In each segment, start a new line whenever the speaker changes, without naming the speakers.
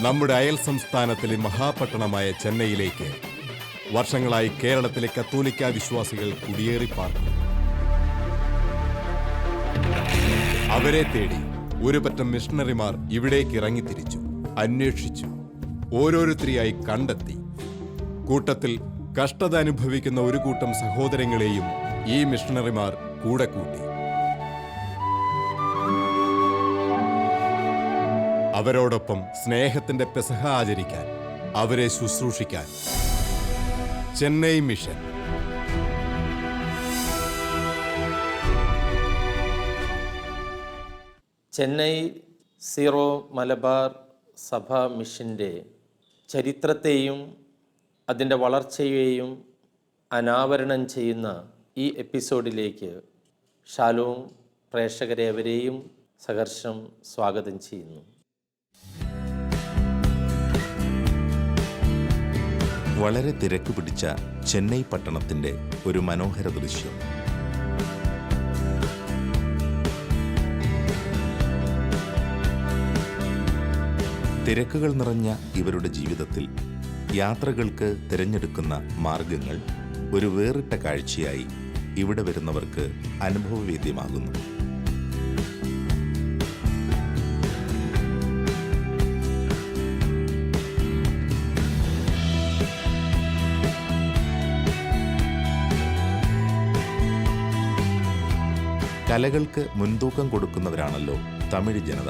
നമ്മുടെ അയൽ സംസ്ഥാനത്തിലെ മഹാപട്ടണമായ ചെന്നൈയിലേക്ക് വർഷങ്ങളായി കേരളത്തിലെ കത്തോലിക്ക വിശ്വാസികൾ കുടിയേറി പാർക്കും. അവരെ തേടി ഒരു പറ്റം മിഷണറിമാർ ഇവിടേക്ക് ഇറങ്ങിത്തിരിച്ചു, അന്വേഷിച്ചു, ഓരോരുത്തരെയായി കണ്ടെത്തി. കൂട്ടത്തിൽ കഷ്ടത അനുഭവിക്കുന്ന ഒരു കൂട്ടം സഹോദരങ്ങളെയും ഈ മിഷണറിമാർ കൂടെ കൂട്ടി. അവരോടൊപ്പം സ്നേഹത്തിന്റെ പെസഹ ആചരിക്കാൻ, അവരെ ശുശ്രൂഷിക്കാൻ. ചെന്നൈ മിഷൻ.
ചെന്നൈ സീറോ മലബാർ സഭ മിഷൻ്റെ ചരിത്രത്തെയും അതിൻ്റെ വളർച്ചയെയും അനാവരണം ചെയ്യുന്ന ഈ എപ്പിസോഡിലേക്ക് ഷാലോം പ്രേക്ഷകരെ അവരെയും സഹർഷം സ്വാഗതം ചെയ്യുന്നു.
വളരെ തിരക്ക് പിടിച്ച ചെന്നൈ പട്ടണത്തിൻ്റെ ഒരു മനോഹര ദൃശ്യം. തിരക്കുകൾ നിറഞ്ഞ ഇവരുടെ ജീവിതത്തിൽ യാത്രകൾക്ക് തിരഞ്ഞെടുക്കുന്ന മാർഗങ്ങൾ ഒരു വേറിട്ട കാഴ്ചയായി ഇവിടെ വരുന്നവർക്ക് അനുഭവവേദ്യമാകുന്നു. കലകൾക്ക് മുൻതൂക്കം കൊടുക്കുന്നവരാണല്ലോ തമിഴ് ജനത.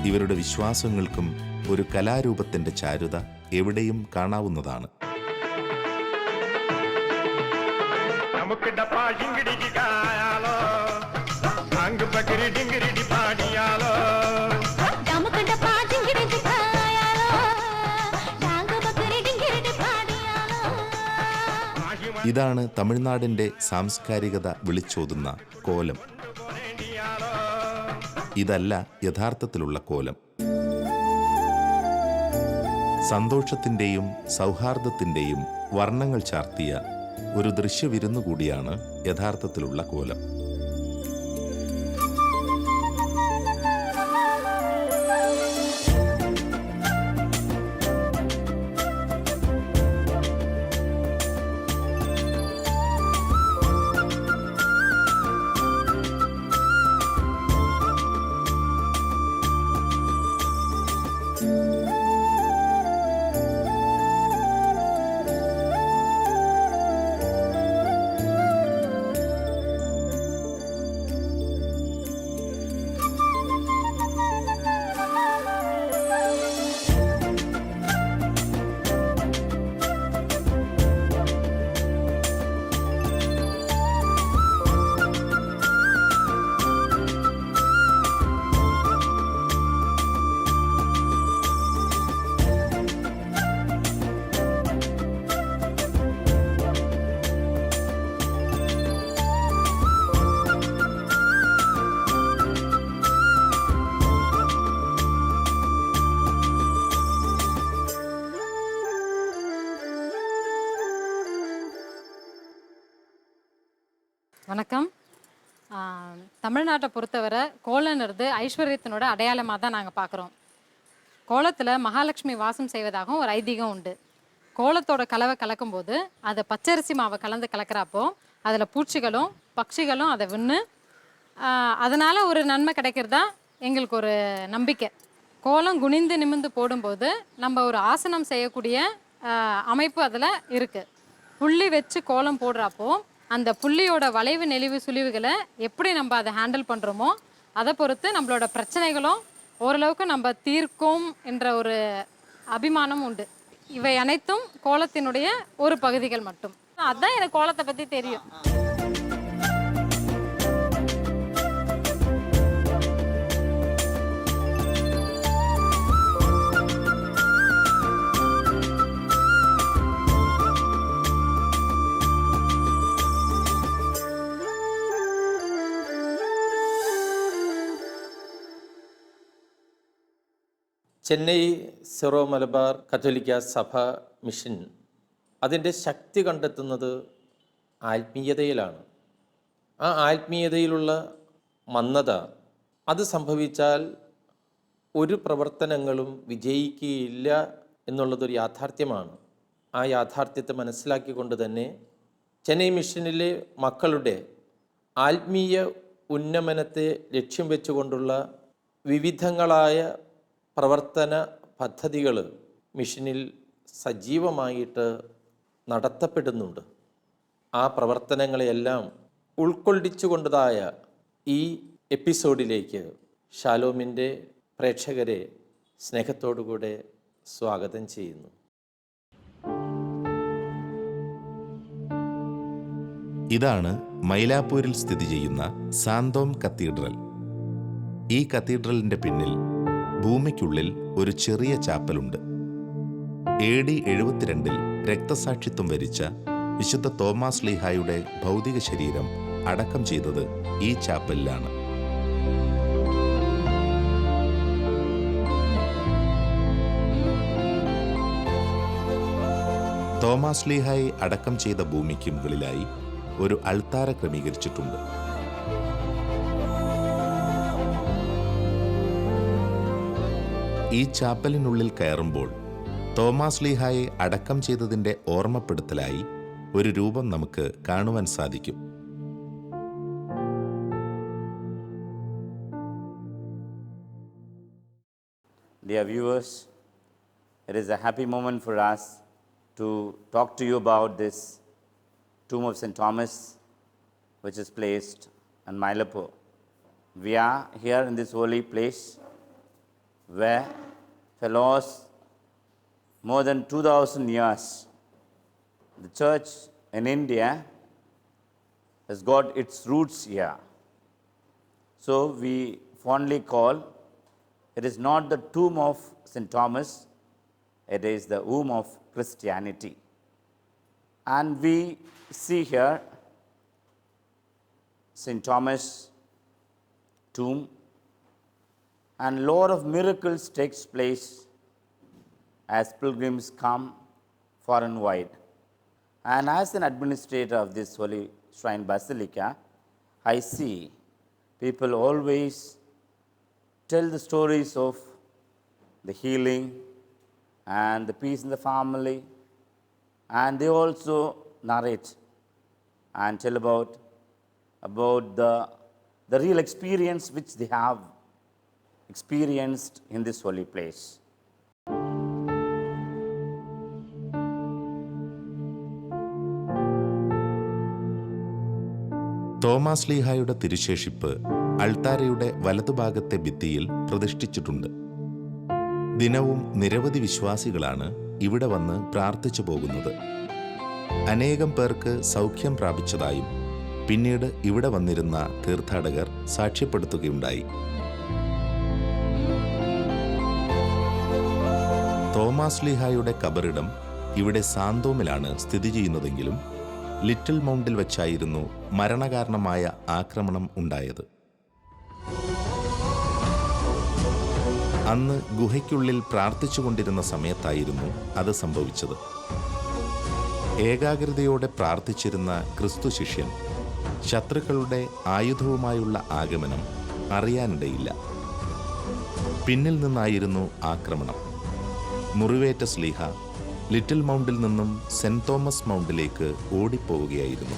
ഇവരുടെ വിശ്വാസങ്ങൾക്കും ഒരു കലാരൂപത്തിന്റെ ചാരുത എവിടെയും കാണാവുന്നതാണ്. ഇതാണ് തമിഴ്നാടിൻ്റെ സാംസ്കാരികത വിളിച്ചോതുന്ന കോലം. ഇതല്ല യഥാർത്ഥത്തിലുള്ള കോലം. സന്തോഷത്തിൻ്റെയും സൗഹാർദ്ദത്തിൻ്റെയും വർണ്ണങ്ങൾ ചാർത്തിയ ഒരു ദൃശ്യവിരുന്നു കൂടിയാണ് യഥാർത്ഥത്തിലുള്ള കോലം.
வணக்கம். தமிழ்நாட்டை பொறுத்தவரை கோலம்ன்றது ஐஸ்வர்யத்தினோட அடையாளமாக தான் நாங்கள் பார்க்குறோம். கோலத்தில் மகாலட்சுமி வாசம் செய்வதாகவும் ஒரு ஐதீகம் உண்டு. கோலத்தோட கலவை கலக்கும்போது அதை பச்சரிசி மாவை கலக்கிறப்போ அதில் பூச்சிகளும் பட்சிகளும் அதை வின்று அதனால் ஒரு நன்மை கிடைக்கிறதா எங்களுக்கு ஒரு நம்பிக்கை. கோலம் குனிந்து நிமிந்து போடும்போது நம்ம ஒரு ஆசனம் செய்யக்கூடிய அமைப்பு அதில் இருக்குது. புள்ளி வச்சு கோலம் போடுறப்போ அந்த புள்ளியோட வளைவு நெளிவு சுழிவுகளை எப்படி நம்ம அதை ஹேண்டில் பண்ணுறோமோ அதை பொறுத்து நம்மளோட பிரச்சனைகளும் ஓரளவுக்கு நம்ம தீர்க்கும் என்ற ஒரு அபிமானம் உண்டு. இவை அனைத்தும் கோலத்தினுடைய ஒரு பகுதிகள் மட்டும். அதுதான் எனக்கு கோலத்தை பற்றி தெரியும்.
ചെന്നൈ സിറോ മലബാർ കത്തോലിക്ക സഭ മിഷൻ അതിൻ്റെ ശക്തി കണ്ടെത്തുന്നത് ആത്മീയതയിലാണ്. ആ ആത്മീയതയിലുള്ള മന്ദത അത് സംഭവിച്ചാൽ ഒരു പ്രവർത്തനങ്ങളും വിജയിക്കുകയില്ല എന്നുള്ളതൊരു യാഥാർത്ഥ്യമാണ്. ആ യാഥാർത്ഥ്യത്തെ മനസ്സിലാക്കിക്കൊണ്ട് തന്നെ ചെന്നൈ മിഷനിലെ മക്കളുടെ ആത്മീയ ഉന്നമനത്തെ ലക്ഷ്യം വെച്ചുകൊണ്ടുള്ള വിവിധങ്ങളായ പ്രവർത്തന പദ്ധതികൾ മിഷനിൽ സജീവമായിട്ട് നടത്തപ്പെടുന്നുണ്ട്. ആ പ്രവർത്തനങ്ങളെയെല്ലാം ഉൾക്കൊള്ളിച്ചുകൊണ്ടതായ ഈ എപ്പിസോഡിലേക്ക് ഷാലോമിൻ്റെ പ്രേക്ഷകരെ സ്നേഹത്തോടുകൂടെ സ്വാഗതം ചെയ്യുന്നു.
ഇതാണ് മൈലാപ്പൂരിൽ സ്ഥിതി ചെയ്യുന്ന സാന്തോം കത്തീഡ്രൽ. ഈ കത്തീഡ്രലിന്റെ പിന്നിൽ ഭൂമിക്കുള്ളിൽ ഒരു ചെറിയ ചാപ്പലുണ്ട്. AD 72 രക്തസാക്ഷിത്വം വരിച്ച വിശുദ്ധ തോമാസ് ലീഹായുടെ ഭൗതിക ശരീരം അടക്കം ചെയ്തത് ഈ ചാപ്പലിലാണ്. തോമാസ് ലീഹായെ അടക്കം ചെയ്ത ഭൂമിക്ക് മുകളിലായി ഒരു അൾത്താര ക്രമീകരിച്ചിട്ടുണ്ട്. ഈ ചാപ്പലിനുള്ളിൽ കയറുമ്പോൾ തോമാസ് ലീഹായെ അടക്കം ചെയ്തതിൻ്റെ ഓർമ്മപ്പെടുത്തലായി ഒരു രൂപം നമുക്ക് കാണുവാൻ സാധിക്കും.
Dear viewers, it is a happy moment for us to talk to you about this tomb of St. Thomas, which is placed in Mylapore. We are here in this holy place where for lost more than 2,000 years, the church in India has got its roots here. So we fondly call it is not the tomb of St. Thomas, it is the womb of Christianity. And we see here St. Thomas' tomb, and lot of miracles takes place as pilgrims come far and wide. And as an administrator of this Holy Shrine Basilica, I see people always tell the stories of the healing and the peace in the family, and they also narrate and tell about the real experience which they have experienced in this holy place.
Thomas ലീഹായുടെ തിരുശേഷിപ്പ് അൾത്താരയുടെ വലതുഭാഗത്തെ ഭിത്തിയിൽ പ്രതിഷ്ഠിച്ചിട്ടുണ്ട്. ദിനവും നിരവധി വിശ്വാസികളാണ് ഇവിടെ വന്ന് പ്രാർത്ഥിച്ചു പോകുന്നത്. അനേകം പേർക്ക് സൗഖ്യം പ്രാപിച്ചതായും പിന്നീട് ഇവിടെ വന്നിരുന്ന തീർത്ഥാടകർ സാക്ഷ്യപ്പെടുത്തുകയുണ്ടായി. തോമാസ് ലീഹായുടെ കബറിടം ഇവിടെ സാന്തോമിലാണ് സ്ഥിതി ചെയ്യുന്നതെങ്കിലും ലിറ്റിൽ മൗണ്ടിൽ വച്ചായിരുന്നു മരണകാരണമായ ആക്രമണം ഉണ്ടായത്. അന്ന് ഗുഹയ്ക്കുള്ളിൽ പ്രാർത്ഥിച്ചുകൊണ്ടിരുന്ന സമയത്തായിരുന്നു അത് സംഭവിച്ചത്. ഏകാഗ്രതയോടെ പ്രാർത്ഥിച്ചിരുന്ന ക്രിസ്തു ശിഷ്യൻ ശത്രുക്കളുടെ ആയുധവുമായുള്ള ആഗമനം അറിയാനിടയില്ല. പിന്നിൽ നിന്നായിരുന്നു ആക്രമണം. മുറിവേറ്റ സ്ലീഹ ലിറ്റിൽ മൗണ്ടിൽ നിന്നും സെന്റ് തോമസ് മൗണ്ടിലേക്ക് ഓടിപ്പോവുകയായിരുന്നു,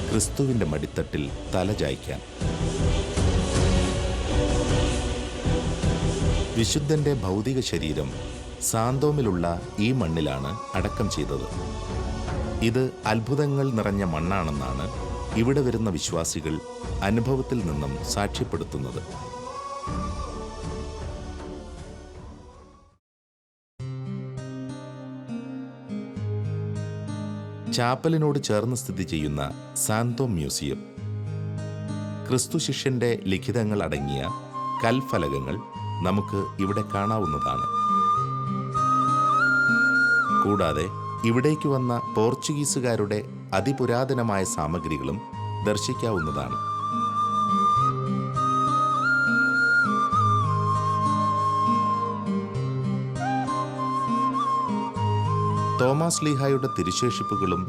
ക്രിസ്തുവിൻ്റെ മടിത്തട്ടിൽ തലചായ്ക്കാൻ. വിശുദ്ധന്റെ ഭൗതിക ശരീരം സാന്തോമിലുള്ള ഈ മണ്ണിലാണ് അടക്കം ചെയ്തത്. ഇത് അത്ഭുതങ്ങൾ നിറഞ്ഞ മണ്ണാണെന്നാണ് ഇവിടെ വരുന്ന വിശ്വാസികൾ അനുഭവത്തിൽ നിന്നും സാക്ഷ്യപ്പെടുത്തുന്നത്. ചാപ്പലിനോട് ചേർന്ന് സ്ഥിതി ചെയ്യുന്ന സാന്തോം മ്യൂസിയം ക്രിസ്തു ശിഷ്യന്റെ ലിഖിതങ്ങൾ അടങ്ങിയ കൽഫലകങ്ങൾ നമുക്ക് ഇവിടെ കാണാവുന്നതാണ്. കൂടാതെ ഇവിടേക്ക് വന്ന പോർച്ചുഗീസുകാരുടെ അതിപുരാതനമായ സാമഗ്രികളും ദർശിക്കാവുന്നതാണ്. തോമാസ് ലീഹായുടെ തിരുശേഷിപ്പുകളും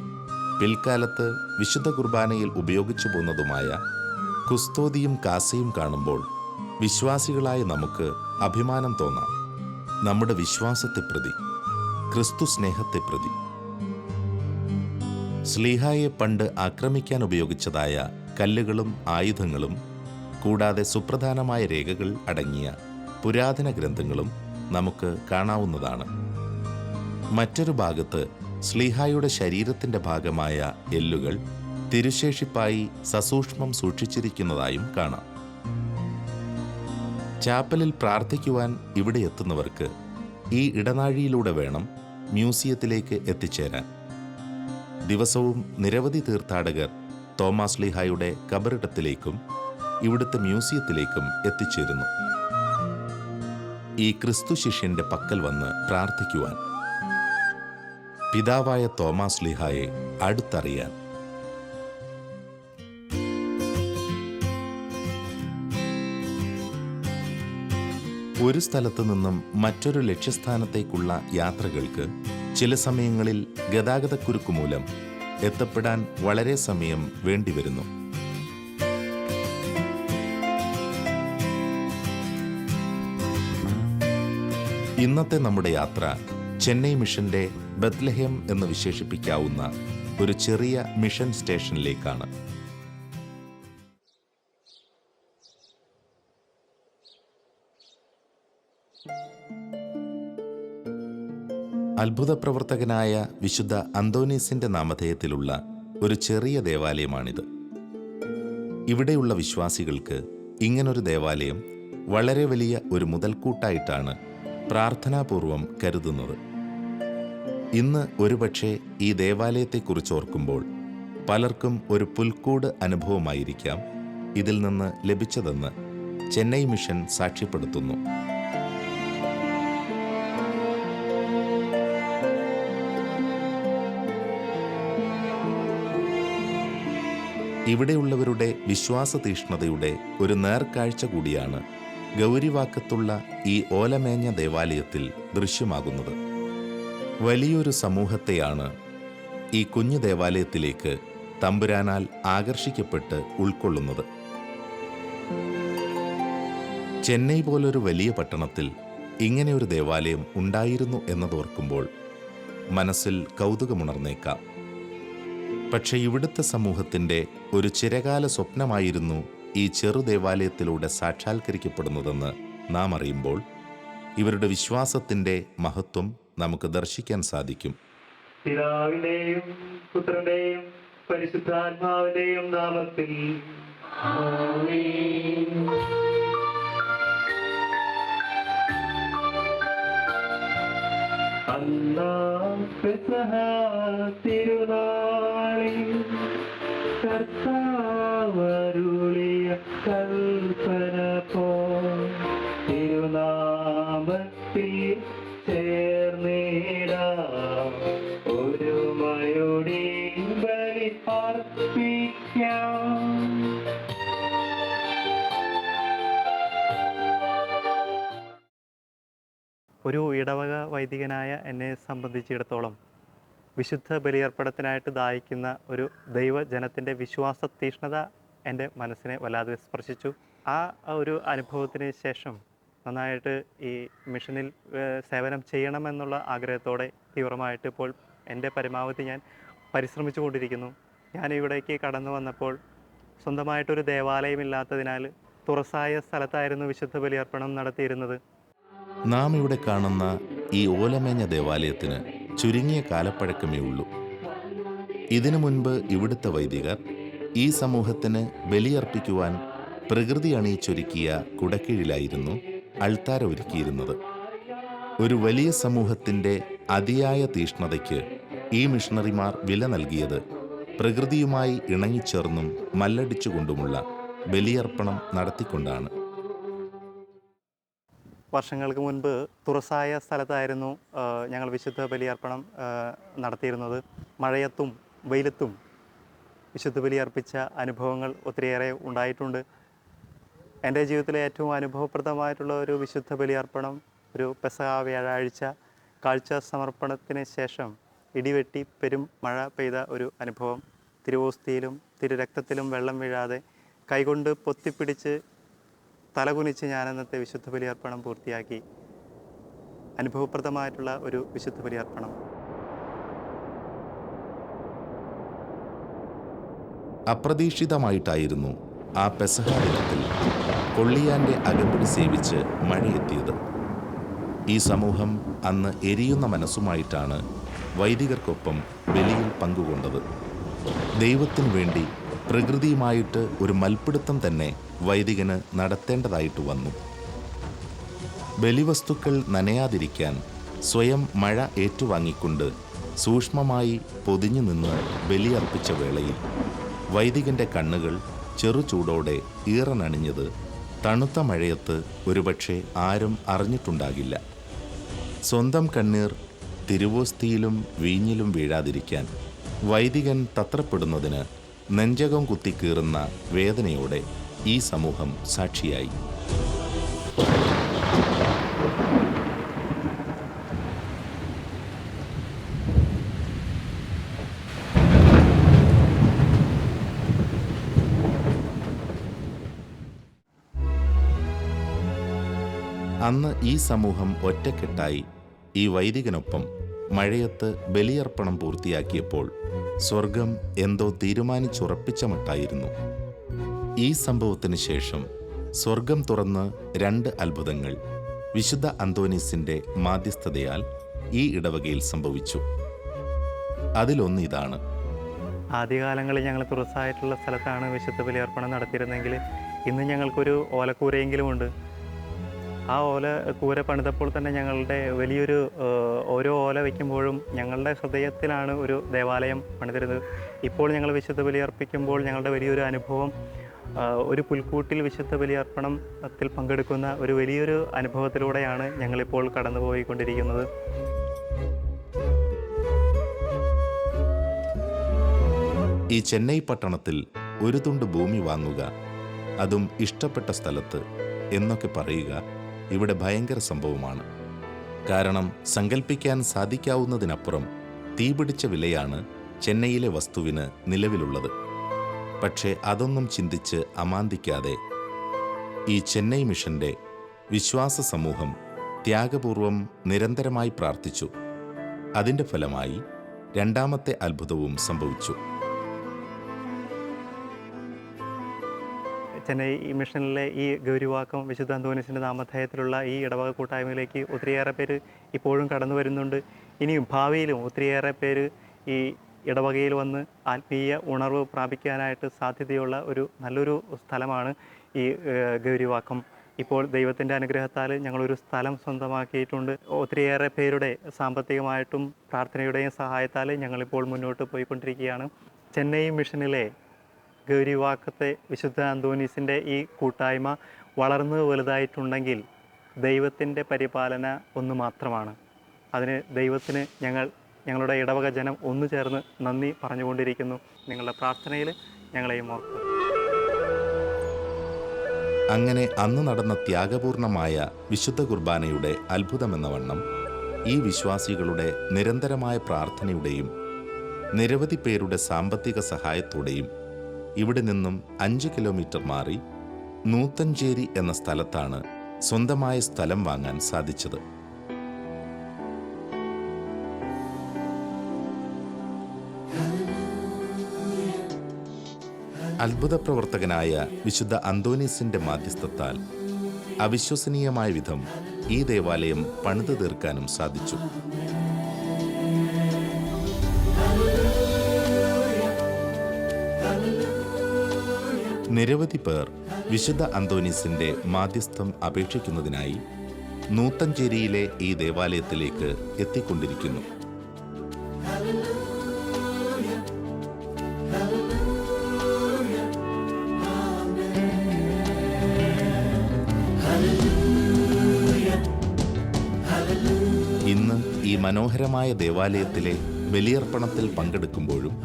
പിൽക്കാലത്ത് വിശുദ്ധ കുർബാനയിൽ ഉപയോഗിച്ചു പോന്നതുമായ കുസ്തോദിയും കാസയും കാണുമ്പോൾ വിശ്വാസികളായ നമുക്ക് അഭിമാനം തോന്നാം. നമ്മുടെ വിശ്വാസത്തെ പ്രതി, ക്രിസ്തു സ്നേഹത്തെ പ്രതി. ശ്ലീഹായെ പണ്ട് ആക്രമിക്കാൻ ഉപയോഗിച്ചതായ കല്ലുകളും ആയുധങ്ങളും കൂടാതെ സുപ്രധാനമായ രേഖകൾ അടങ്ങിയ പുരാതന ഗ്രന്ഥങ്ങളും നമുക്ക് കാണാവുന്നതാണ്. മറ്റൊരു ഭാഗത്ത് ശ്ലീഹായുടെ ശരീരത്തിൻ്റെ ഭാഗമായ എല്ലുകൾ തിരുശേഷിപ്പായി സസൂക്ഷ്മം സൂക്ഷിച്ചിരിക്കുന്നതായും കാണാം. ചാപ്പലിൽ പ്രാർത്ഥിക്കുവാൻ ഇവിടെ എത്തുന്നവർക്ക് ഈ ഇടനാഴിയിലൂടെ വേണം മ്യൂസിയത്തിലേക്ക് എത്തിച്ചേരാൻ. ദിവസവും നിരവധി തീർത്ഥാടകർ തോമാസ് ശ്ലീഹായുടെ കബറിടത്തിലേക്കും ഇവിടുത്തെ മ്യൂസിയത്തിലേക്കും എത്തിച്ചേരുന്നു, ഈ ക്രിസ്തു ശിഷ്യന്റെ പക്കൽ വന്ന് പ്രാർത്ഥിക്കുവാൻ, പിതാവായ തോമാസ് ശ്ലീഹായെ അടുത്തറിയാൻ. ഒരു സ്ഥലത്തു നിന്നും മറ്റൊരു ലക്ഷ്യസ്ഥാനത്തേക്കുള്ള യാത്രകൾക്ക് ചില സമയങ്ങളിൽ ഗതാഗതക്കുരുക്ക് മൂലം എത്തപ്പെടാൻ വളരെ സമയം വേണ്ടിവരുന്നു. ഇന്നത്തെ നമ്മുടെ യാത്ര ചെന്നൈ മിഷന്റെ ബത്ലഹേം എന്ന് വിശേഷിപ്പിക്കാവുന്ന ഒരു ചെറിയ മിഷൻ സ്റ്റേഷനിലേക്കാണ്. അത്ഭുത പ്രവർത്തകനായ വിശുദ്ധ അന്തോനീസിന്റെ നാമധേയത്തിലുള്ള ഒരു ചെറിയ ദേവാലയമാണിത്. ഇവിടെയുള്ള വിശ്വാസികൾക്ക് ഇങ്ങനൊരു ദേവാലയം വളരെ വലിയ ഒരു മുതൽക്കൂട്ടായിട്ടാണ് പ്രാർത്ഥനാപൂർവം കരുതുന്നത്. ഇന്ന് ഒരുപക്ഷെ ഈ ദേവാലയത്തെക്കുറിച്ച് ഓർക്കുമ്പോൾ പലർക്കും ഒരു പുൽക്കൂട് അനുഭവമായിരിക്കാം ഇതിൽ നിന്ന് ലഭിച്ചതെന്ന് ചെന്നൈ മിഷൻ സാക്ഷ്യപ്പെടുത്തുന്നു. ഇവിടെയുള്ളവരുടെ വിശ്വാസ തീഷ്ണതയുടെ ഒരു നേർക്കാഴ്ച കൂടിയാണ് ഗൗരിവാക്കത്തുള്ള ഈ ഓലമേഞ്ഞ ദേവാലയത്തിൽ ദൃശ്യമാകുന്നത്. വലിയൊരു സമൂഹത്തെയാണ് ഈ കുഞ്ഞു ദേവാലയത്തിലേക്ക് തമ്പുരാനാൽ ആകർഷിക്കപ്പെട്ട് ഉൾക്കൊള്ളുന്നത്. ചെന്നൈ പോലൊരു വലിയ പട്ടണത്തിൽ ഇങ്ങനെയൊരു ദേവാലയം ഉണ്ടായിരുന്നു എന്നതോർക്കുമ്പോൾ മനസ്സിൽ കൗതുകമുണർന്നേക്കാം. പക്ഷെ ഇവിടുത്തെ സമൂഹത്തിൻ്റെ ഒരു ചിരകാല സ്വപ്നമായിരുന്നു ഈ ചെറു ദേവാലയത്തിലൂടെ സാക്ഷാത്കരിക്കപ്പെടുന്നതെന്ന് നാം അറിയുമ്പോൾ ഇവരുടെ വിശ്വാസത്തിൻ്റെ മഹത്വം നമുക്ക് ദർശിക്കാൻ സാധിക്കും.
പിതാവിന്റെയും പുത്രന്റെയും പരിശുദ്ധാത്മാവിന്റെയും നാമത്തിൽ ആമേൻ. അന്നാം പെസഹ തിരുനാളിൽ കർത്താവരുളിയ കൽപ്പന പോ തിരുനാമത്തിൽ ചേർന്നിടാം ഒരുമയോടെ ബലി അർപ്പിക്കാം. ഒരു ഇടവക വൈദികനായ എന്നെ സംബന്ധിച്ചിടത്തോളം വിശുദ്ധ ബലിയർപ്പണത്തിനായിട്ട് ദാഹിക്കുന്ന ഒരു ദൈവജനത്തിൻ്റെ വിശ്വാസ തീഷ്ണത എൻ്റെ മനസ്സിനെ വല്ലാതെ സ്പർശിച്ചു. ആ ഒരു അനുഭവത്തിന് ശേഷം നന്നായിട്ട് ഈ മിഷനിൽ സേവനം ചെയ്യണമെന്നുള്ള ആഗ്രഹത്തോടെ തീവ്രമായിട്ട് ഇപ്പോൾ എൻ്റെ പരമാവധി ഞാൻ പരിശ്രമിച്ചു കൊണ്ടിരിക്കുന്നു. ഞാൻ ഇവിടേക്ക് കടന്നു വന്നപ്പോൾ സ്വന്തമായിട്ടൊരു ദേവാലയമില്ലാത്തതിനാൽ തുറസായ സ്ഥലത്തായിരുന്നു വിശുദ്ധ ബലിയർപ്പണം നടത്തിയിരുന്നത്.
നാം ഇവിടെ കാണുന്ന ഈ ഓലമേഞ്ഞ ദേവാലയത്തിന് ചുരുങ്ങിയ കാലപ്പഴക്കമേ ഉള്ളൂ. ഇതിനു മുൻപ് ഇവിടുത്തെ വൈദികർ ഈ സമൂഹത്തിന് ബലിയർപ്പിക്കുവാൻ പ്രകൃതി അണിയിച്ചൊരുക്കിയ കുടക്കീഴിലായിരുന്നു അൾത്താര ഒരുക്കിയിരുന്നത്. ഒരു വലിയ സമൂഹത്തിൻ്റെ അതിയായ തീഷ്ണതയ്ക്ക് ഈ മിഷണറിമാർ വില നൽകിയത് പ്രകൃതിയുമായി ഇണങ്ങിച്ചേർന്നും മല്ലടിച്ചുകൊണ്ടുമുള്ള ബലിയർപ്പണം നടത്തിക്കൊണ്ടാണ്.
വർഷങ്ങൾക്ക് മുൻപ് തുറസായ സ്ഥലത്തായിരുന്നു ഞങ്ങൾ വിശുദ്ധ ബലിയർപ്പണം നടത്തിയിരുന്നത്. മഴയത്തും വെയിലത്തും വിശുദ്ധ ബലിയർപ്പിച്ച അനുഭവങ്ങൾ ഒത്തിരിയേറെ ഉണ്ടായിട്ടുണ്ട്. എൻ്റെ ജീവിതത്തിലെ ഏറ്റവും അനുഭവപ്രദമായിട്ടുള്ള ഒരു വിശുദ്ധ ബലിയർപ്പണം ഒരു പെസഹ വ്യാഴാഴ്ച കാഴ്ച സമർപ്പണത്തിന് ശേഷം ഇടിവെട്ടി പെരും മഴ പെയ്ത ഒരു അനുഭവം. തിരുവോസ്തിയിലും തിരുരക്തത്തിലും വെള്ളം വീഴാതെ കൈകൊണ്ട് പൊത്തിപ്പിടിച്ച് തലകുനിച്ച് ഞാൻ അന്നത്തെ വിശുദ്ധ ബലിയർപ്പണം പൂർത്തിയാക്കി. അനുഭവപ്രദമായിട്ടുള്ള ഒരു വിശുദ്ധ ബലിയർപ്പണം.
അപ്രതീക്ഷിതമായിട്ടായിരുന്നു ആ പെസഹ ദിനത്തിൽ കൊള്ളിയാൻ്റെ അകമ്പടി സേവിച്ച് മഴയെത്തിയത്. ഈ സമൂഹം അന്ന് എരിയുന്ന മനസ്സുമായിട്ടാണ് വൈദികർക്കൊപ്പം ബലിയിൽ പങ്കുകൊണ്ടത്. ദൈവത്തിനു വേണ്ടി പ്രകൃതിയുമായിട്ട് ഒരു മൽപ്പിടുത്തം തന്നെ വൈദികന് നടത്തേണ്ടതായിട്ട് വന്നു. ബലിവസ്തുക്കൾ നനയാതിരിക്കാൻ സ്വയം മഴ ഏറ്റുവാങ്ങിക്കൊണ്ട് സൂക്ഷ്മമായി പൊതിഞ്ഞു നിന്ന് ബലിയർപ്പിച്ച വേളയിൽ വൈദികന്റെ കണ്ണുകൾ ചെറുചൂടോടെ ഈറനണിഞ്ഞത് തണുത്ത മഴയത്ത് ഒരുപക്ഷെ ആരും അറിഞ്ഞിട്ടുണ്ടാകില്ല. സ്വന്തം കണ്ണീർ തിരുവോസ്തിയിലും വീഞ്ഞിലും വീഴാതിരിക്കാൻ വൈദികൻ തത്രപ്പെടുന്നതിന് നെഞ്ചകം കുത്തിക്കീറുന്ന വേദനയോടെ ഈ സമൂഹം സാക്ഷിയായി. അന്ന് ഈ സമൂഹം ഒറ്റക്കെട്ടായി ഈ വൈദികനൊപ്പം മഴയത്ത് ബലിയർപ്പണം പൂർത്തിയാക്കിയപ്പോൾ സ്വർഗം എന്തോ തീരുമാനിച്ചുറപ്പിച്ച മട്ടായിരുന്നു. ഈ സംഭവത്തിന് ശേഷം സ്വർഗം തുറന്ന് 2 അത്ഭുതങ്ങൾ വിശുദ്ധ അന്തോനീസിന്റെ മാധ്യസ്ഥതയാൽ ഈ ഇടവകയിൽ സംഭവിച്ചു. അതിലൊന്ന് ഇതാണ്.
ആദ്യകാലങ്ങളിൽ ഞങ്ങൾ തുറസായിട്ടുള്ള സ്ഥലത്താണ് വിശുദ്ധ ബലിയർപ്പണം നടത്തിയിരുന്നെങ്കിൽ ഇന്ന് ഞങ്ങൾക്കൊരു ഓലക്കൂരയെങ്കിലും ഉണ്ട്. ആ കൂര പണിതപ്പോൾ തന്നെ ഞങ്ങളുടെ വലിയൊരു ഓരോ ഓല വയ്ക്കുമ്പോഴും ഞങ്ങളുടെ ഹൃദയത്തിലാണ് ഒരു ദേവാലയം പണിതിരുന്നത്. ഇപ്പോൾ ഞങ്ങൾ വിശുദ്ധ ബലിയർപ്പിക്കുമ്പോൾ ഞങ്ങളുടെ വലിയൊരു അനുഭവം ഒരു പുൽക്കൂട്ടിൽ വിശുദ്ധ ബലിയർപ്പണത്തിൽ പങ്കെടുക്കുന്ന ഒരു വലിയൊരു അനുഭവത്തിലൂടെയാണ് ഞങ്ങളിപ്പോൾ കടന്നുപോയിക്കൊണ്ടിരിക്കുന്നത്.
ഈ ചെന്നൈ പട്ടണത്തിൽ ഒരു തുണ്ട് ഭൂമി വാങ്ങുക, അതും ഇഷ്ടപ്പെട്ട സ്ഥലത്ത് എന്നൊക്കെ പറയുക ഇവിടെ ഭയങ്കര സംഭവമാണ്. കാരണം സങ്കല്പിക്കാൻ സാധിക്കാവുന്നതിനപ്പുറം തീപിടിച്ച വിലയാണ് ചെന്നൈയിലെ വസ്തുവിന് നിലവിലുള്ളത്. പക്ഷേ അതൊന്നും ചിന്തിച്ച് അമാന്തിക്കാതെ ഈ ചെന്നൈ മിഷന്റെ വിശ്വാസ സമൂഹം ത്യാഗപൂർവം നിരന്തരമായി പ്രാർത്ഥിച്ചു. അതിൻ്റെ ഫലമായി 2ാമത്തെ അത്ഭുതവും സംഭവിച്ചു.
ചെന്നൈ മിഷനിലെ ഈ ഗൗരിവാക്കം വിശുദ്ധ അന്തോനീസിൻ്റെ നാമധേയത്തിലുള്ള ഈ ഇടവക കൂട്ടായ്മയിലേക്ക് ഒത്തിരിയേറെ പേര് ഇപ്പോഴും കടന്നു വരുന്നുണ്ട്. ഇനിയും ഭാവിയിലും ഒത്തിരിയേറെ പേര് ഈ ഇടവകയിൽ വന്ന് ആത്മീയ ഉണർവ് പ്രാപിക്കാനായിട്ട് സാധ്യതയുള്ള ഒരു നല്ലൊരു സ്ഥലമാണ് ഈ ഗൗരിവാക്കം. ഇപ്പോൾ ദൈവത്തിൻ്റെ അനുഗ്രഹത്താൽ ഞങ്ങളൊരു സ്ഥലം സ്വന്തമാക്കിയിട്ടുണ്ട്. ഒത്തിരിയേറെ പേരുടെ സാമ്പത്തികമായിട്ടും പ്രാർത്ഥനയുടെയും സഹായത്താൽ ഞങ്ങളിപ്പോൾ മുന്നോട്ട് പോയിക്കൊണ്ടിരിക്കുകയാണ്. ചെന്നൈ മിഷനിലെ ഗൗരിവാക്കത്തെ വിശുദ്ധ അന്തോനീസിൻ്റെ ഈ കൂട്ടായ്മ വളർന്നു വലുതായിട്ടുണ്ടെങ്കിൽ ദൈവത്തിൻ്റെ പരിപാലന ഒന്ന് മാത്രമാണ്. അതിന് ദൈവത്തിന് ഞങ്ങളുടെ ഇടവക ജനം ഒന്നു ചേർന്ന് നന്ദി പറഞ്ഞുകൊണ്ടിരിക്കുന്നു. നിങ്ങളുടെ പ്രാർത്ഥനയിൽ ഞങ്ങളെയും ഓർക്കുക.
അങ്ങനെ അന്ന് നടന്ന ത്യാഗപൂർണമായ വിശുദ്ധ കുർബാനയുടെ അത്ഭുതമെന്ന വണ്ണം ഈ വിശ്വാസികളുടെ നിരന്തരമായ പ്രാർത്ഥനയുടെയും നിരവധി പേരുടെ സാമ്പത്തിക സഹായത്തോടെയും ഇവിടെ നിന്നും 5 കിലോമീറ്റർ മാറി നൂത്തഞ്ചേരി എന്ന സ്ഥലത്താണ് സ്വന്തമായ സ്ഥലം വാങ്ങാൻ സാധിച്ചത്. അത്ഭുത പ്രവർത്തകനായ വിശുദ്ധ അന്തോനീസിന്റെ മാധ്യസ്ഥത്താൽ അവിശ്വസനീയമായ വിധം ഈ ദേവാലയം പണിതു തീർക്കാനും സാധിച്ചു. നിരവധി പേർ വിശുദ്ധ അന്തോനീസിന്റെ മാധ്യസ്ഥം അപേക്ഷിക്കുന്നതിനായി നൂത്തഞ്ചേരിയിലെ ഈ ദേവാലയത്തിലേക്ക് എത്തിക്കൊണ്ടിരിക്കുന്നു. ഇന്ന് ഈ മനോഹരമായ ദേവാലയത്തിലെ ബലിയർപ്പണത്തിൽ പങ്കെടുക്കുമ്പോഴും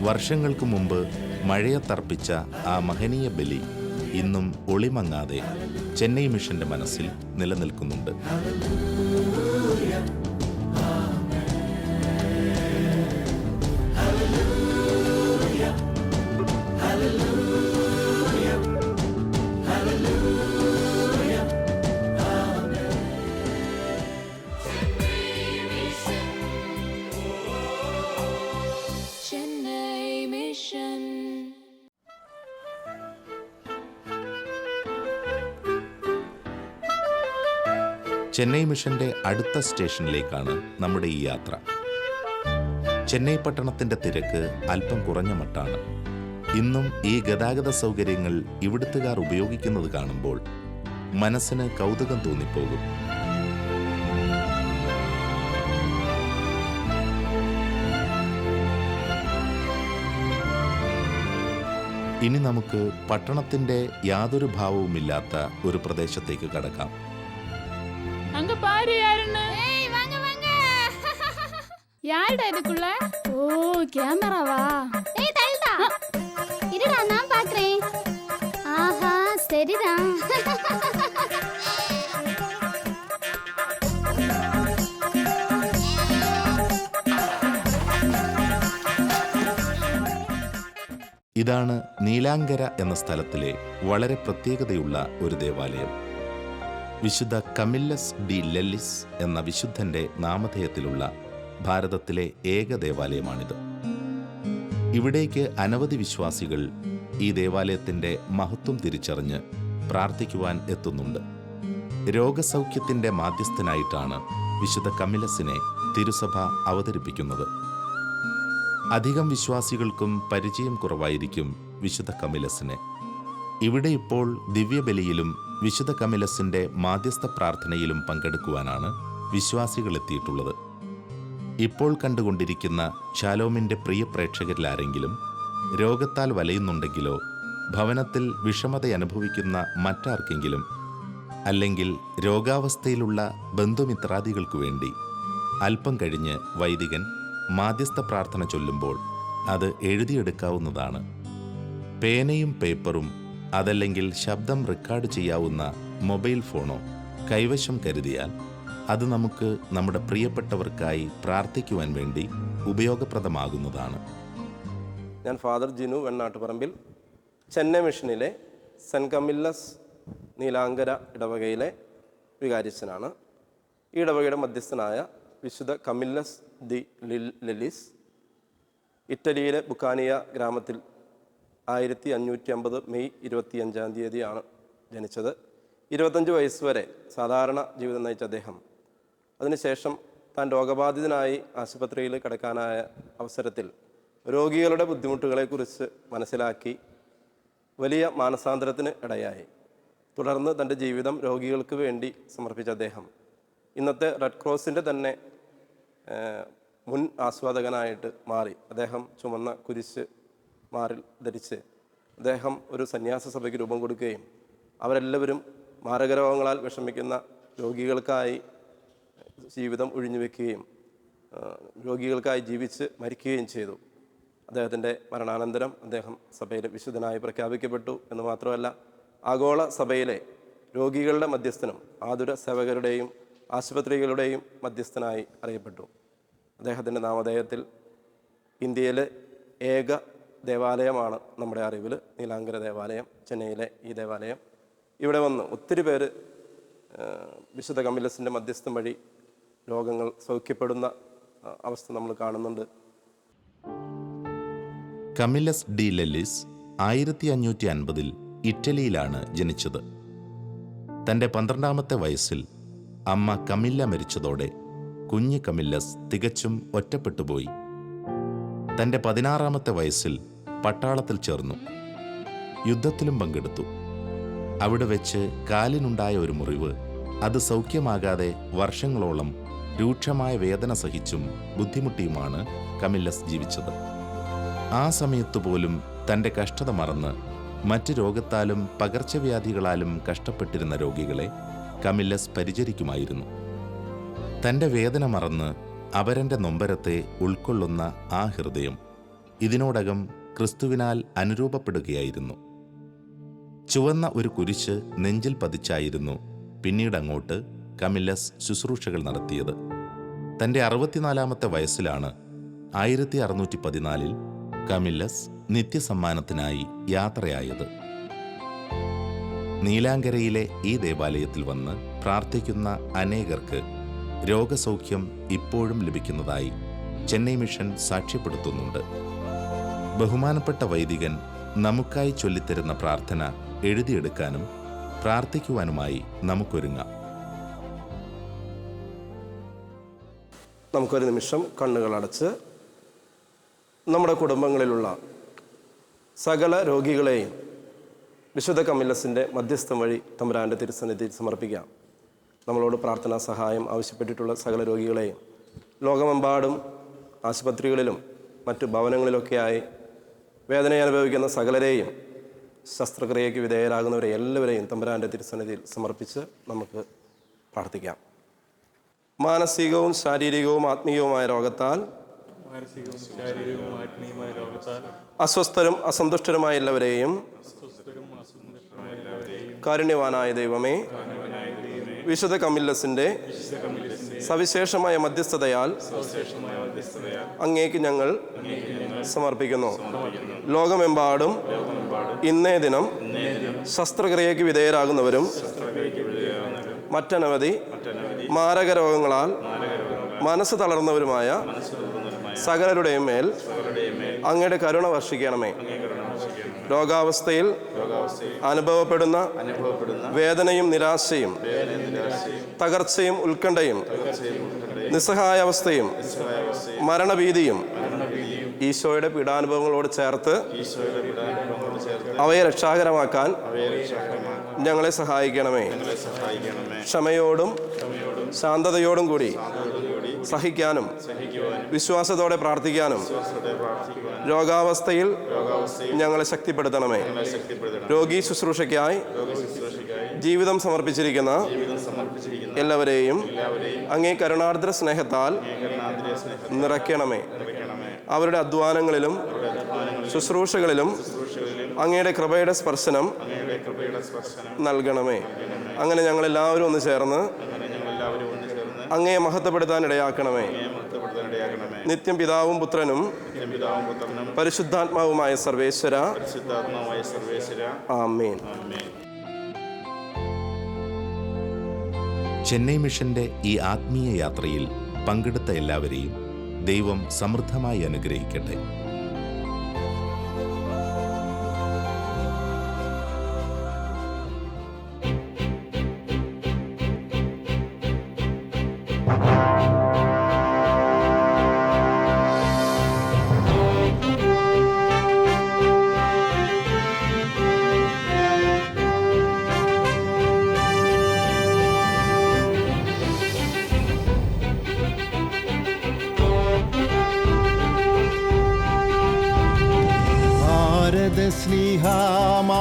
വർഷങ്ങൾക്ക് മുമ്പ് മഴയത്തർപ്പിച്ച ആ മഹനീയ ബലി ഇന്നും ഒളിമങ്ങാതെ ചെന്നൈ മിഷന്റെ മനസ്സിൽ നിലനിൽക്കുന്നുണ്ട്. Hallelujah. Hallelujah. ചെന്നൈ മിഷന്റെ അടുത്ത സ്റ്റേഷനിലേക്കാണ് നമ്മുടെ ഈ യാത്ര. ചെന്നൈ പട്ടണത്തിന്റെ തിരക്ക് അല്പം കുറഞ്ഞ മട്ടാണ്. ഇന്നും ഈ ഗതാഗത സൗകര്യങ്ങൾ ഇവിടുത്തുകാർ ഉപയോഗിക്കുന്നത് കാണുമ്പോൾ മനസ്സിന് കൗതുകം തോന്നിപ്പോകും. ഇനി നമുക്ക് പട്ടണത്തിന്റെ യാതൊരു ഭാവവുമില്ലാത്ത ഒരു പ്രദേശത്തേക്ക് കടക്കാം.
அங்க பாரு யாருன்னு. ஏய் வாங்க வாங்க. யாருடா இதுக்குள்ள? ஓ கேமராவா? ஏய் தள்ளுடா. இருடா நான் பார்க்கறேன். ஆஹா சரிதான்.
ഇതാണ് നീലാങ്കര എന്ന സ്ഥലത്തിലെ വളരെ പ്രത്യേകതയുള്ള ഒരു ദേവാലയം. വിശുദ്ധ കമില്ലസ് ഡി ലെല്ലിസ് എന്ന വിശുദ്ധന്റെ നാമധേയത്തിലുള്ള ഭാരതത്തിലെ ഏക ദേവാലയമാണിത്. ഇവിടേക്ക് അനവധി വിശ്വാസികൾ ഈ ദേവാലയത്തിന്റെ മഹത്വം തിരിച്ചറിഞ്ഞ് പ്രാർത്ഥിക്കുവാൻ എത്തുന്നുണ്ട്. രോഗസൗഖ്യത്തിന്റെ മാധ്യസ്ഥനായിട്ടാണ് വിശുദ്ധ കമിലസിനെ തിരുസഭ അവതരിപ്പിക്കുന്നത്. അധികം വിശ്വാസികൾക്കും പരിചയം കുറവായിരിക്കും വിശുദ്ധ കമിലസിനെ. ഇവിടെ ഇപ്പോൾ ദിവ്യബലിയിലും വിശുദ്ധ കമിലസിന്റെ മാധ്യസ്ഥ പ്രാർത്ഥനയിലും പങ്കെടുക്കുവാനാണ് വിശ്വാസികൾ എത്തിയിട്ടുള്ളത്. ഇപ്പോൾ കണ്ടുകൊണ്ടിരിക്കുന്ന ഷാലോമിന്റെ പ്രിയ പ്രേക്ഷകരിൽ ആരെങ്കിലും രോഗത്താൽ വലയുന്നുണ്ടെങ്കിലോ ഭവനത്തിൽ വിഷമത അനുഭവിക്കുന്ന മറ്റാർക്കെങ്കിലും അല്ലെങ്കിൽ രോഗാവസ്ഥയിലുള്ള ബന്ധുമിത്രാദികൾക്കു വേണ്ടി അല്പം കഴിഞ്ഞ് വൈദികൻ മാധ്യസ്ഥ പ്രാർത്ഥന ചൊല്ലുമ്പോൾ അത് എഴുതിയെടുക്കാവുന്നതാണ്. പേനയും പേപ്പറും അതല്ലെങ്കിൽ ശബ്ദം റെക്കോർഡ് ചെയ്യാവുന്ന മൊബൈൽ ഫോണോ കൈവശം കരുതിയാൽ അത് നമുക്ക് നമ്മുടെ പ്രിയപ്പെട്ടവർക്കായി പ്രാർത്ഥിക്കുവാൻ വേണ്ടി ഉപയോഗപ്രദമാകുന്നതാണ്.
ഞാൻ ഫാദർ ജിനു വെണ്ണാട്ടുപറമ്പിൽ, ചെന്നൈ മിഷനിലെ സെൻറ്റ് കമില്ലസ് നീലാങ്കര ഇടവകയിലെ വികാരിച്ചനാണ്. ഈ ഇടവകയുടെ മധ്യസ്ഥനായ വിശുദ്ധ കമില്ലസ് ദി ലെല്ലിസ് ഇറ്റലിയിലെ ബുക്കാനിയ ഗ്രാമത്തിൽ 1550 മെയ് 25 ജനിച്ചത്. 25 വയസ്സ് വരെ സാധാരണ ജീവിതം നയിച്ച അദ്ദേഹം അതിനുശേഷം താൻ രോഗബാധിതനായി ആശുപത്രിയിൽ കിടക്കാനായ അവസരത്തിൽ രോഗികളുടെ ബുദ്ധിമുട്ടുകളെക്കുറിച്ച് മനസ്സിലാക്കി വലിയ മാനസാന്തരത്തിന് ഇടയായി. തുടർന്ന് തൻ്റെ ജീവിതം രോഗികൾക്ക് വേണ്ടി സമർപ്പിച്ച അദ്ദേഹം ഇന്നത്തെ റെഡ് ക്രോസിൻ്റെ തന്നെ മുൻ ആസ്വാദകനായിട്ട് മാറി. അദ്ദേഹം ചുമന്ന കുരിശ് മാറിൽ ധരിച്ച് അദ്ദേഹം ഒരു സന്യാസ സഭയ്ക്ക് രൂപം കൊടുക്കുകയും അവരെല്ലാവരും മാരകരോഗങ്ങളാൽ വിഷമിക്കുന്ന രോഗികൾക്കായി ജീവിതം ഒഴിഞ്ഞുവെക്കുകയും രോഗികൾക്കായി ജീവിച്ച് മരിക്കുകയും ചെയ്തു. അദ്ദേഹത്തിൻ്റെ മരണാനന്തരം അദ്ദേഹം സഭയിലെ വിശുദ്ധനായി പ്രഖ്യാപിക്കപ്പെട്ടു എന്ന് മാത്രമല്ല, ആഗോള സഭയിലെ രോഗികളുടെ മധ്യസ്ഥനും ആതുര സേവകരുടെയും ആശുപത്രികളുടെയും മധ്യസ്ഥനായി അറിയപ്പെട്ടു. അദ്ദേഹത്തിൻ്റെ നാമധേയത്തിൽ ഇന്ത്യയിലെ ഏക ദേവാലയമാണ് നമ്മുടെ അറിവിൽ നീലാങ്കര ദേവാലയം, ചെന്നൈയിലെ ഈ ദേവാലയം. ഇവിടെ വന്ന് ഒത്തിരി പേര് വിശുദ്ധ കമിലസിൻ്റെ മധ്യസ്ഥം വഴി രോഗങ്ങൾ സൗഖ്യപ്പെടുന്ന അവസ്ഥ നമ്മൾ കാണുന്നുണ്ട്.
കമിലസ് ഡി ലെല്ലിസ് 1550 ഇറ്റലിയിലാണ് ജനിച്ചത്. തൻ്റെ 12ാമത്തെ വയസ്സിൽ അമ്മ കമില്ല മരിച്ചതോടെ കുഞ്ഞ് കമില്ലസ് തികച്ചും ഒറ്റപ്പെട്ടുപോയി. തൻ്റെ 16ാമത്തെ വയസ്സിൽ പട്ടാളത്തിൽ ചേർന്നു. യുദ്ധത്തിലും പങ്കെടുത്തു. അവിടെ വെച്ച് കാലിനുണ്ടായ ഒരു മുറിവ് അത് സൗഖ്യമാകാതെ വർഷങ്ങളോളം രൂക്ഷമായ വേദന സഹിച്ചും ബുദ്ധിമുട്ടിയുമാണ് കമില്ലസ് ജീവിച്ചത്. ആ സമയത്തുപോലും തൻ്റെ കഷ്ടത മറന്ന് മറ്റ് രോഗത്താലും പകർച്ചവ്യാധികളാലും കഷ്ടപ്പെട്ടിരുന്ന രോഗികളെ കമില്ലസ് പരിചരിക്കുമായിരുന്നു. തൻ്റെ വേദന മറന്ന് അപരൻ്റെ നൊമ്പരത്തെ ഉൾക്കൊള്ളുന്ന ആ ഹൃദയം ഇതിനോടകം ക്രിസ്തുവിനാൽ അനുരൂപപ്പെടുകയായിരുന്നു. ചുവന്ന ഒരു കുരിശ് നെഞ്ചിൽ പതിച്ചായിരുന്നു പിന്നീടങ്ങോട്ട് കമില്ലസ് ശുശ്രൂഷകൾ നടത്തിയത്. തൻ്റെ 64ാമത്തെ വയസ്സിലാണ് 1614 കമില്ലസ് നിത്യസമ്മാനത്തിനായി യാത്രയായത്. നീലാങ്കരയിലെ ഈ ദേവാലയത്തിൽ വന്ന് പ്രാർത്ഥിക്കുന്ന അനേകർക്ക് രോഗസൗഖ്യം ഇപ്പോഴും ലഭിക്കുന്നതായി ചെന്നൈ മിഷൻ സാക്ഷ്യപ്പെടുത്തുന്നുണ്ട്. ബഹുമാനപ്പെട്ട വൈദികൻ നമുക്കായി ചൊല്ലിത്തരുന്ന പ്രാർത്ഥന എഴുതിയെടുക്കാനും പ്രാർത്ഥിക്കുവാനുമായി നമുക്കൊരുങ്ങാം.
നമുക്കൊരു നിമിഷം കണ്ണുകളടച്ച് നമ്മുടെ കുടുംബങ്ങളിലുള്ള സകല രോഗികളെയും വിശുദ്ധ കമില്ലസിൻ്റെ മധ്യസ്ഥം വഴി തമ്പുരാൻ്റെ തിരുസന്നിധിയിൽ സമർപ്പിക്കാം. നമ്മളോട് പ്രാർത്ഥനാ സഹായം ആവശ്യപ്പെട്ടിട്ടുള്ള സകല രോഗികളെയും ലോകമെമ്പാടും ആശുപത്രികളിലും മറ്റു ഭവനങ്ങളിലൊക്കെയായി വേദന അനുഭവിക്കുന്ന സകലരെയും ശസ്ത്രക്രിയയ്ക്ക് വിധേയരാകുന്നവരെ എല്ലാവരെയും തമ്പുരാൻ്റെ തിരുസന്നിധിയിൽ സമർപ്പിച്ച് നമുക്ക് പ്രാർത്ഥിക്കാം. മാനസികവും ശാരീരികവും ആത്മീയവുമായ രോഗത്താൽ അസ്വസ്ഥരും അസന്തുഷ്ടരുമായ എല്ലാവരെയും കാരുണ്യവാനായ ദൈവമേ, വിശുദ്ധ കമില്ലസിൻ്റെ സവിശേഷമായ മധ്യസ്ഥതയാൽ അങ്ങേക്ക് ഞങ്ങൾ സമർപ്പിക്കുന്നു. ലോകമെമ്പാടും ഇന്നേ ദിനം ശസ്ത്രക്രിയയ്ക്ക് വിധേയരാകുന്നവരും മറ്റനവധി മാരക രോഗങ്ങളാൽ മനസ്സ് തളർന്നവരുമായ സകലരുടെയും മേൽ അങ്ങയുടെ കരുണ വർഷിക്കണമേ. രോഗാവസ്ഥയിൽ അനുഭവപ്പെടുന്ന വേദനയും നിരാശയും തകർച്ചയും ഉത്കണ്ഠയും നിസ്സഹായാവസ്ഥയും മരണഭീതിയും ഈശോയുടെ പീഡാനുഭവങ്ങളോട് ചേർത്ത് അവയെ രക്ഷാകരമാക്കാൻ ഞങ്ങളെ സഹായിക്കണമേ. ക്ഷമയോടും ശാന്തതയോടും കൂടി സഹിക്കാനും വിശ്വാസത്തോടെ പ്രാർത്ഥിക്കാനും രോഗാവസ്ഥയിൽ ഞങ്ങളെ ശക്തിപ്പെടുത്തണമേ. രോഗി ശുശ്രൂഷയ്ക്കായി ജീവിതം സമർപ്പിച്ചിരിക്കുന്ന എല്ലാവരെയും അങ്ങേ കരുണാർദ്ര സ്നേഹത്താൽ നിറയ്ക്കണമേ. അവരുടെ അധ്വാനങ്ങളിലും ശുശ്രൂഷകളിലും അങ്ങയുടെ കൃപയുടെ സ്പർശനം നൽകണമേ. അങ്ങനെ ഞങ്ങളെല്ലാവരും ഒന്ന് ചേർന്ന് അങ്ങയെ മഹത്വപ്പെടുത്താൻ ഇടയാക്കണമേ. നിത്യം പിതാവും പുത്രനും പരിശുദ്ധാത്മാവുമായ സർവേശ്വര, ആമേൻ.
ചെന്നൈ മിഷന്റെ ഈ ആത്മീയ യാത്രയിൽ പങ്കെടുത്ത എല്ലാവരെയും ദൈവം സമൃദ്ധമായി അനുഗ്രഹിക്കട്ടെ.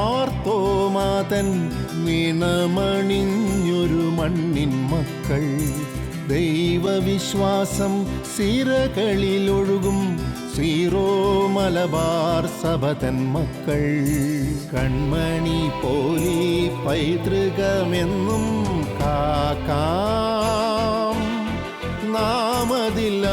സ്നേഹമാർത്തോമാതൻ വീണമണിഞ്ഞൊരു മണ്ണിൻ മക്കൾ, ദൈവവിശ്വാസം സിരകളിലൊഴുകും സീറോ മലബാർ സഭതൻ മക്കൾ. കൺമണി പോലി പൈതൃകമെന്നും കാക്കാം, നാമതിൽ